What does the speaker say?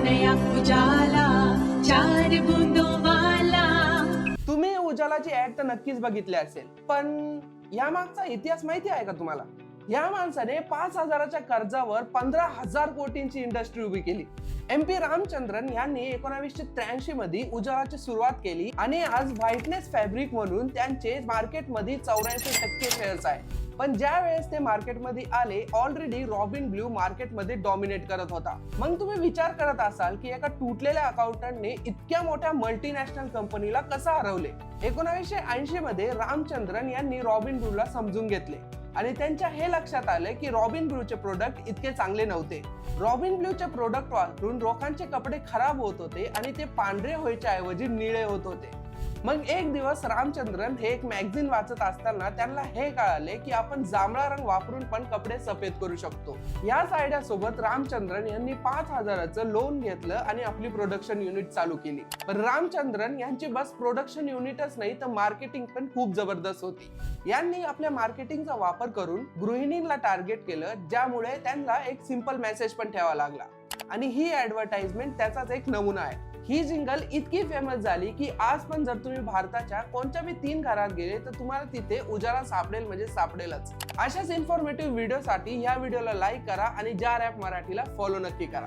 नया उजाला चार बूंदों वाला। तुम्ही उजालाची ऍड तर नक्कीच बघितली असेल, पण या मागचा इतिहास माहिती आहे का तुम्हाला? या माणसाने 5,000च्या कर्जावर 15,000 कोटींची इंडस्ट्री उभी केली. MP रामचंद्रन यांनी 1983 मध्ये उजालाची सुरुवात केली आणि आज व्हाईटनेस फॅब्रिक म्हणून त्यांचे मार्केटमध्ये 84% शेअर्स आहे. पण ज्या वेळेस ते मार्केटमध्ये आले, ऑलरेडी रॉबिन ब्लू मार्केटमध्ये डॉमिनेट करत होता. मग तुम्ही विचार करत असाल की एका तुटलेल्या अकाउंटंटने इतक्या मोठ्या मल्टीनॅशनल कंपनीला कसा हरवले? 1980 मध्ये रामचंद्रन यांनी रॉबिन ब्लूला समजून घेतले आणि त्यांच्या हे लक्षात आले की रॉबिन ब्लूचे प्रोडक्ट इतके चांगले नव्हते. रॉबिन ब्लूचे प्रोडक्ट वापरून लोकांचे कपडे खराब होत होते आणि ते पांढरे व्हायच्या ऐवजी निळे होत होते. मग एक दिवस रामचंद्रन हे एक मॅगझिन वाचत असताना त्यांना हे कळाले की आपण जांभळा रंग वापरून पण कपडे सफेद करू शकतो. याच आयडिया सोबत रामचंद्रन यांनी 5,000चं लोन घेतलं आणि आपली प्रोडक्शन युनिट चालू केली. पण रामचंद्रन यांची बस प्रोडक्शन युनिटच नाही तर मार्केटिंग पण खूप जबरदस्त होती. यांनी आपल्या मार्केटिंगचा वापर करून गृहिणींना टार्गेट केलं, ज्यामुळे त्यांना एक सिंपल मेसेज पण ठेवावा लागला आणि ही ऍडव्हर्टाइजमेंट त्याचाच एक नमुना आहे. ही जिंगल इतकी फेमस झाली की आज पण जर तुम्ही भारताच्या कोणत्याही 3 घरात गेले तर तुम्हाला तिथे उजाला सापडेल म्हणजे सापडेलच. अशाच इन्फॉर्मेटिव्ह व्हिडिओसाठी या व्हिडिओला लाईक करा आणि जार ॲप मराठीला फॉलो नक्की करा.